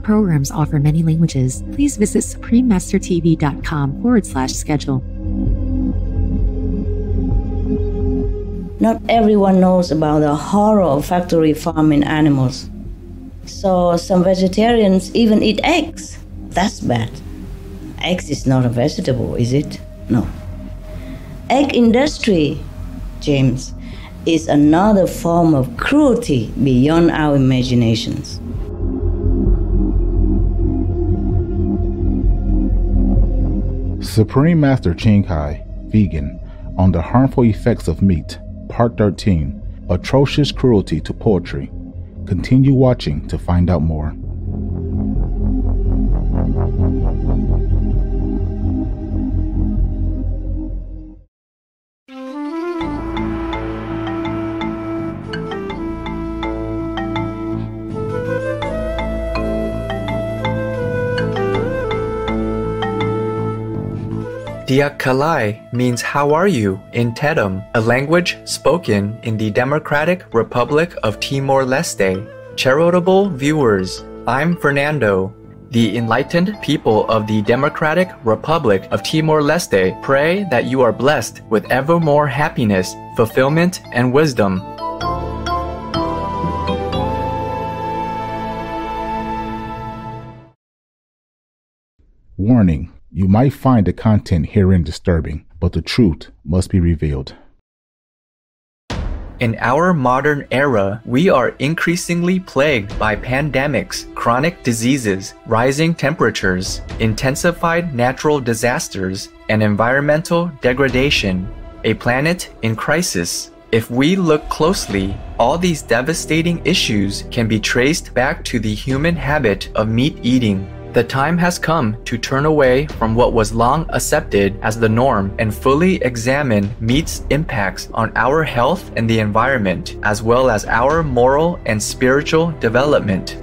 programs offer many languages. Please visit suprememastertv.com/schedule. Not everyone knows about the horror of factory farming animals. So some vegetarians even eat eggs. That's bad. Eggs is not a vegetable, is it? No. Egg industry, James, is another form of cruelty beyond our imaginations. Supreme Master Ching Hai, vegan, on the harmful effects of meat, Part 13, Atrocious Cruelty to Poultry. Continue watching to find out more. Diakalai means how are you in Tetum, a language spoken in the Democratic Republic of Timor-Leste. Charitable viewers, I'm Fernando. The enlightened people of the Democratic Republic of Timor-Leste pray that you are blessed with ever more happiness, fulfillment, and wisdom. Warning. You might find the content herein disturbing, but the truth must be revealed. In our modern era, we are increasingly plagued by pandemics, chronic diseases, rising temperatures, intensified natural disasters, and environmental degradation. A planet in crisis. If we look closely, all these devastating issues can be traced back to the human habit of meat eating. The time has come to turn away from what was long accepted as the norm and fully examine meat's impacts on our health and the environment, as well as our moral and spiritual development.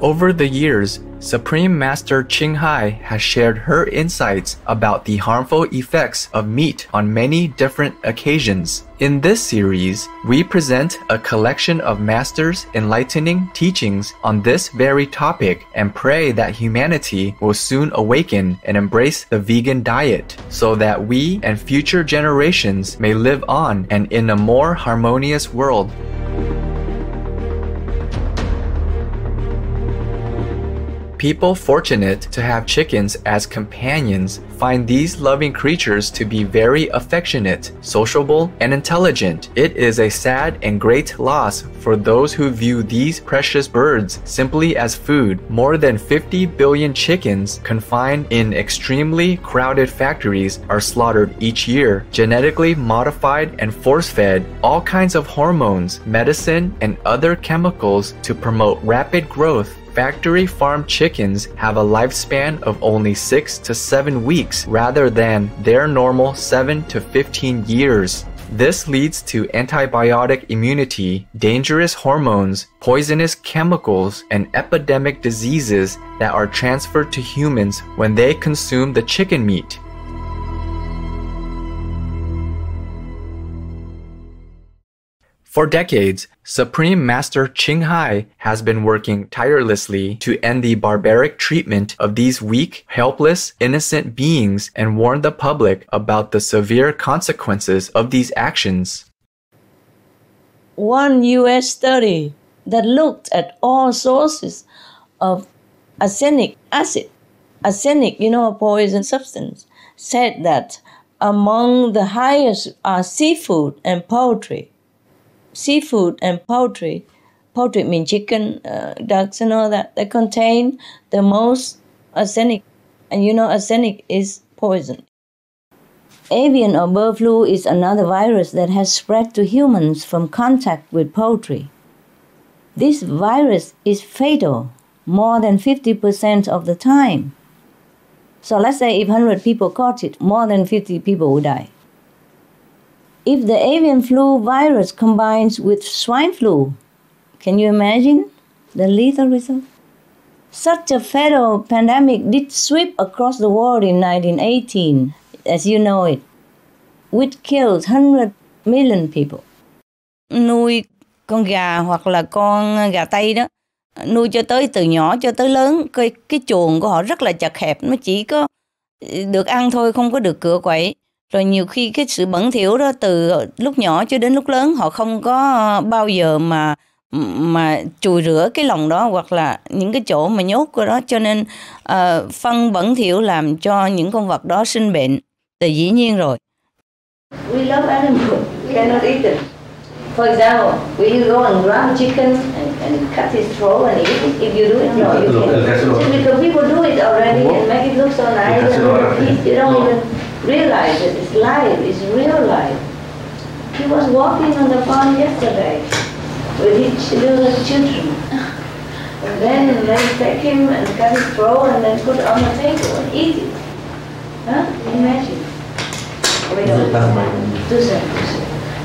Over the years, Supreme Master Ching Hai has shared her insights about the harmful effects of meat on many different occasions. In this series, we present a collection of Master's enlightening teachings on this very topic and pray that humanity will soon awaken and embrace the vegan diet so that we and future generations may live on and in a more harmonious world. People fortunate to have chickens as companions find these loving creatures to be very affectionate, sociable, and intelligent. It is a sad and great loss for those who view these precious birds simply as food. More than 50 billion chickens confined in extremely crowded factories are slaughtered each year, genetically modified and force-fed all kinds of hormones, medicine, and other chemicals to promote rapid growth. Factory farm chickens have a lifespan of only 6 to 7 weeks rather than their normal 7 to 15 years. This leads to antibiotic immunity, dangerous hormones, poisonous chemicals, and epidemic diseases that are transferred to humans when they consume the chicken meat. For decades, Supreme Master Ching Hai has been working tirelessly to end the barbaric treatment of these weak, helpless, innocent beings and warn the public about the severe consequences of these actions. One U.S. study that looked at all sources of arsenic acid, a poison substance, said that among the highest are seafood and poultry. Seafood and poultry means chicken, ducks and all that, they contain the most arsenic. And arsenic is poison. Avian or bird flu is another virus that has spread to humans from contact with poultry. This virus is fatal more than 50% of the time. So let's say if 100 people caught it, more than 50 people would die. If the avian flu virus combines with swine flu, can you imagine the lethal result? Such a fatal pandemic did sweep across the world in 1918. as you know it, which kills 100 million people. Nuôi con gà hoặc là con gà Tây đó, nuôi cho tới từ nhỏ cho tới lớn, cái chuồng của họ rất là chật hẹp, nó chỉ có được ăn thôi, không có được cựa quậy. Rồi nhiều khi cái sự bẩn thỉu đó từ lúc nhỏ cho đến lúc lớn họ không có bao giờ mà chùi rửa cái lòng đó hoặc là những cái chỗ mà nhốt của đó, cho nên phân bẩn thỉu làm cho những con vật đó sinh bệnh là dĩ nhiên rồi. We love animals, cannot eat them. For example, when you go and grab chicken and cut his throat and eat it, if you do it, no, you can't. Because people do it already and make it look so nice and you don't even realize that it's life, it's real life. He was walking on the farm yesterday with his little children. And then they take him and cut his throat and then put it on the table and eat it. Huh? Imagine. We don't do so.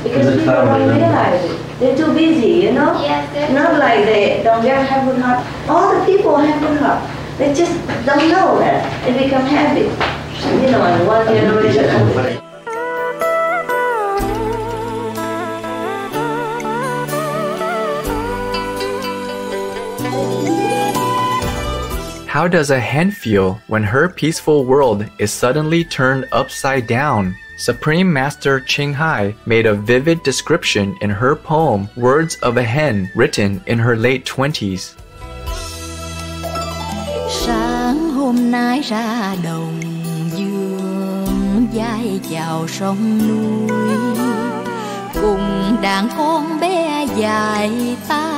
Because people don't realize it. They're too busy, you know? Yes, not like they don't get habit heart. All the people have habit heart. They just don't know that. It become habit. You know, in one generation. How does a hen feel when her peaceful world is suddenly turned upside down? Supreme Master Ching Hai made a vivid description in her poem Words of a Hen, written in her late 20s. Sáng hôm nay ra đồng dương vai vào sông núi, cùng đàn con bé dài ta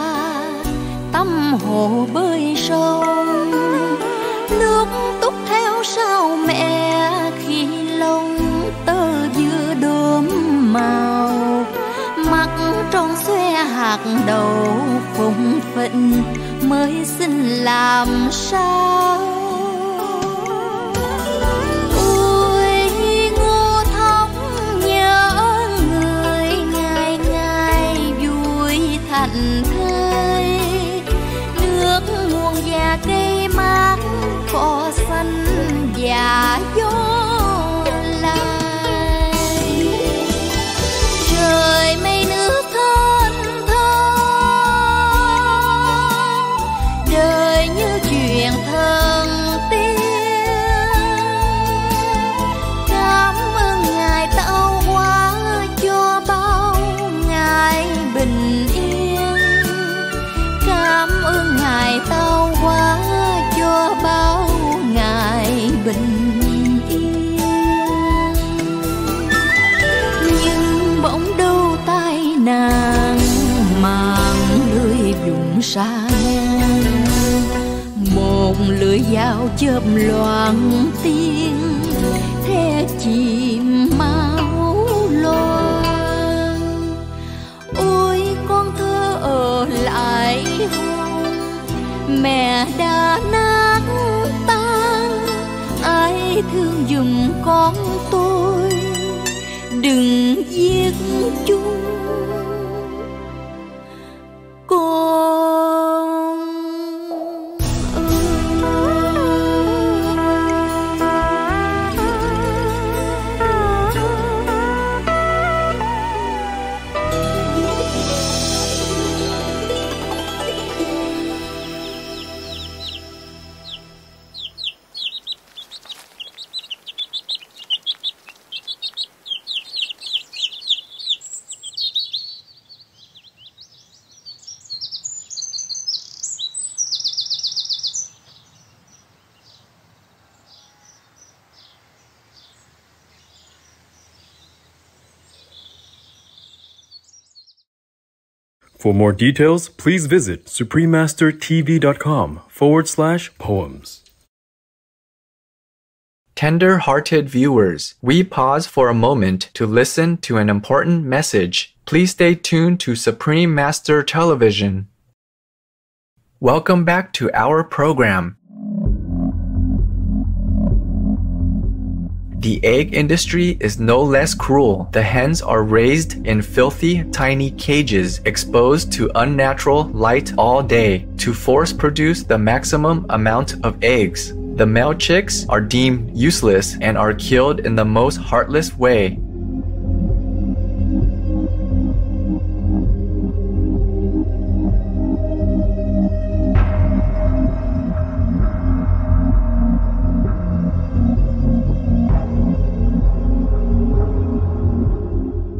tắm hồ bơi sông, nước túc theo sau mẹ khi lông tơ vừa đốm màu, mắt tròn xoe hạt đậu phụng phịnh mới xin làm sao. Ôi ngô thóc nhớ người ngày ngày vui thành thơi, nước nguồn và cây mát cỏ xanh và gió lại, trời mây nước thênh thang, đời như chuyện thần tiên. Cảm ơn Ngài tạo hóa cho bao ngày bình yên, cảm ơn Ngài tạo hóa cho bao ngày bình yên. Nhưng bỗng đâu tai nạn màng lưới vùng xa ngang, một lưỡi dao chớp loạn tiếng the chìm máu loang. Ôi con thơ ở lại hôn, mẹ đã nát tan, ai thương giùm con tôi, đừng giết chúng con For more details, please visit suprememastertv.com/poems. Tender-hearted viewers, we pause for a moment to listen to an important message. Please stay tuned to Supreme Master Television. Welcome back to our program. The egg industry is no less cruel. The hens are raised in filthy, tiny cages exposed to unnatural light all day to force produce the maximum amount of eggs. The male chicks are deemed useless and are killed in the most heartless way.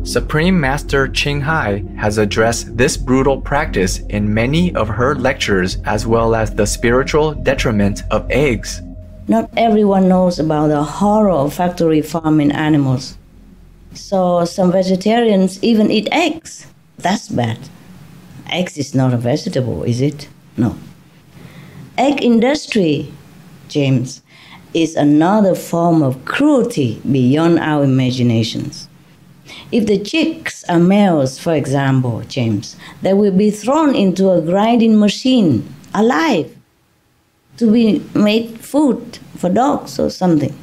Supreme Master Ching Hai has addressed this brutal practice in many of her lectures, as well as the spiritual detriment of eggs. Not everyone knows about the horror of factory farming animals. So some vegetarians even eat eggs. That's bad. Eggs is not a vegetable, is it? No. Egg industry, James, is another form of cruelty beyond our imaginations. If the chicks are males, for example, James, they will be thrown into a grinding machine, alive, to be made food for dogs or something.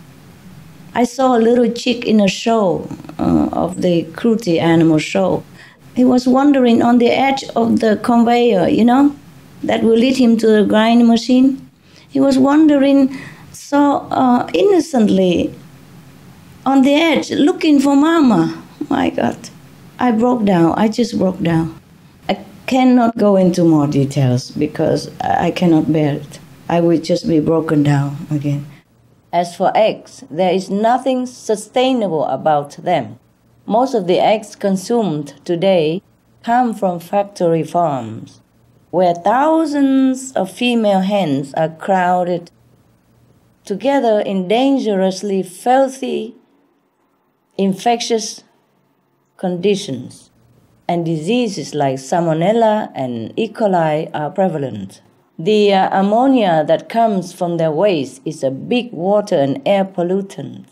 I saw a little chick in a show of the cruelty animal show. He was wandering on the edge of the conveyor, that will lead him to the grinding machine. He was wandering so innocently on the edge, looking for mama. My God, I broke down. I just broke down. I cannot go into more details because I cannot bear it. I will just be broken down again. As for eggs, there is nothing sustainable about them. Most of the eggs consumed today come from factory farms, where thousands of female hens are crowded together in dangerously filthy, infectious conditions, and diseases like Salmonella and E. coli are prevalent. The ammonia that comes from their waste is a big water and air pollutant,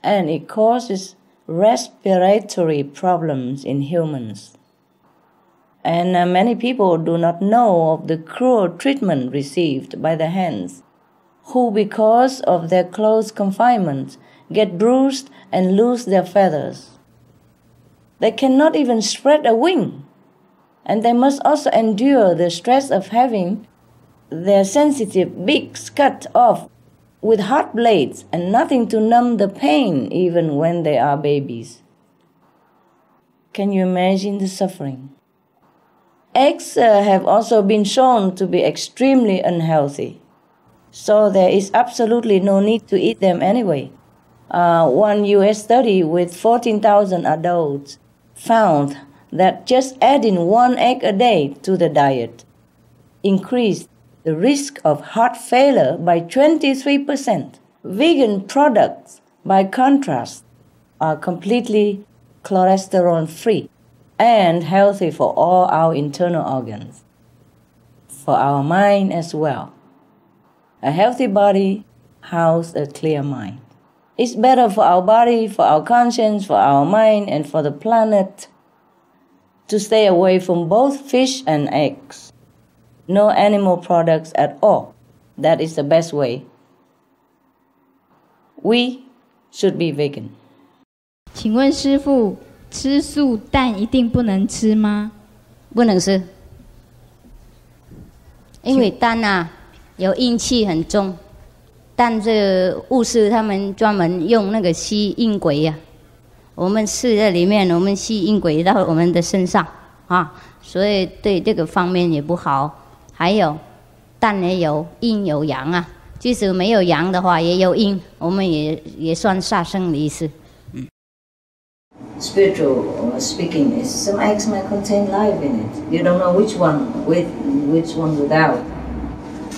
and it causes respiratory problems in humans. And many people do not know of the cruel treatment received by the hens, who, because of their close confinement, get bruised and lose their feathers. They cannot even spread a wing, and they must also endure the stress of having their sensitive beaks cut off with hot blades and nothing to numb the pain even when they are babies. Can you imagine the suffering? Eggs have also been shown to be extremely unhealthy, so there is absolutely no need to eat them anyway. One US study with 14,000 adults found that just adding one egg a day to the diet increased the risk of heart failure by 23%. Vegan products, by contrast, are completely cholesterol-free and healthy for all our internal organs, for our mind as well. A healthy body houses a clear mind. It's better for our body, for our conscience, for our mind, and for the planet to stay away from both fish and eggs. No animal products at all. That is the best way. We should be vegan. 请问师父，吃素蛋一定不能吃吗？不能吃，因为蛋有阴气很重。但这巫师他们专门用那个吸阴鬼我们吃在里面，我们吸阴鬼到我们的身上所以对这个方面也不好。还有蛋也有阴有阳即使没有阳的话也有阴，我们也算杀生的意思。Spiritual speaking is some eggs might contain life in it. You don't know which one with, which one without.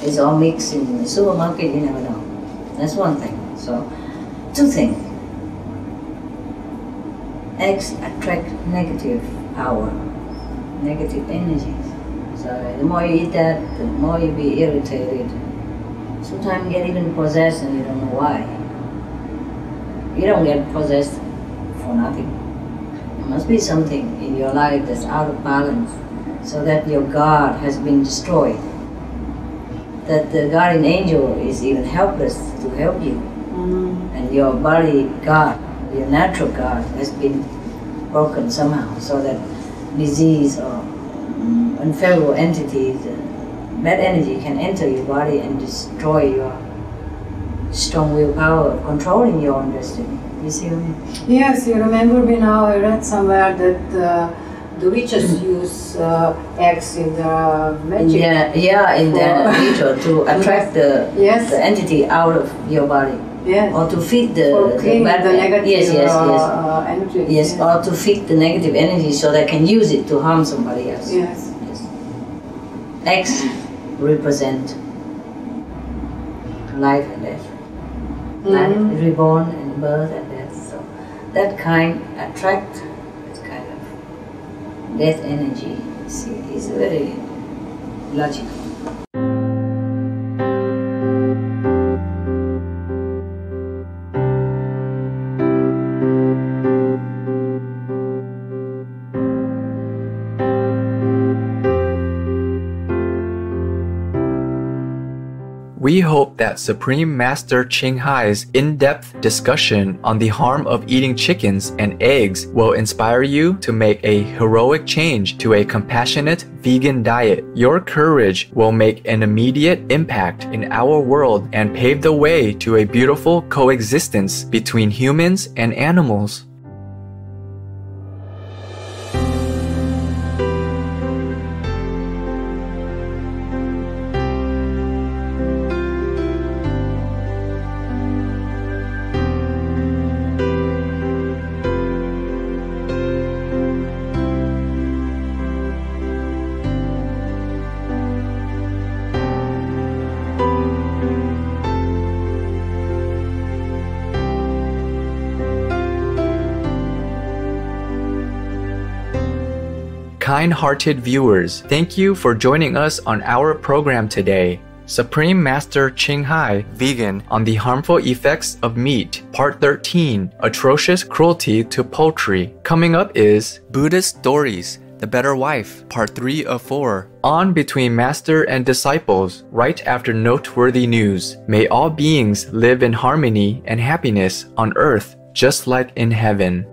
It's all mixed in the supermarket, you never know. That's one thing. So, two things. Eggs attract negative power, negative energies. So the more you eat that, the more you be irritated. Sometimes you get even possessed and you don't know why. You don't get possessed for nothing. There must be something in your life that's out of balance, so that your guard has been destroyed. That the guardian angel is even helpless to help you. And your body guard, your natural guard, has been broken somehow, so that disease or unfavorable entities, bad energy can enter your body and destroy strong willpower controlling your own destiny. You see what I mean? Yes, you remember me now, I read somewhere that the witches use eggs in the magic. Yeah, in the ritual to attract the entity out of your body. Yes. Or to feed the negative energy. Yes, or to feed the negative energy so they can use it to harm somebody else. Yes. Eggs represent life and death. Life, reborn and birth and death. So that kind attract this kind of death energy. See, is very logical. We hope that Supreme Master Ching Hai's in-depth discussion on the harm of eating chickens and eggs will inspire you to make a heroic change to a compassionate vegan diet. Your courage will make an immediate impact in our world and pave the way to a beautiful coexistence between humans and animals. Kind-hearted viewers, thank you for joining us on our program today. Supreme Master Ching Hai, Vegan, on the Harmful Effects of Meat, Part 13, Atrocious Cruelty to Poultry. Coming up is Buddhist Stories, The Better Wife, Part 3 of 4, on Between Master and Disciples, right after noteworthy news. May all beings live in harmony and happiness on earth, just like in heaven.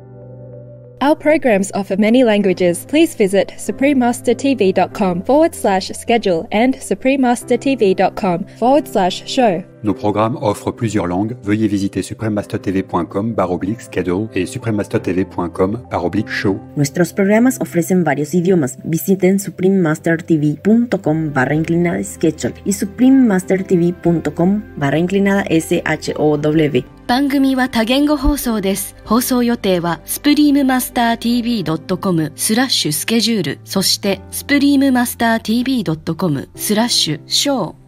Our programs offer many languages. Please visit suprememastertv.com/schedule and suprememastertv.com/show. Nos programmes offrent plusieurs langues. Veuillez visiter suprememastertv.com/schedule et suprememastertv.com/show. Nuestros programas ofrecen varios idiomas. Visiten suprememastertv.com/schedule y suprememastertv.com/show. 番組は多言語放送です。放送予定はsuprememastertv.com/スケジュール、そしてsuprememastertv.com/show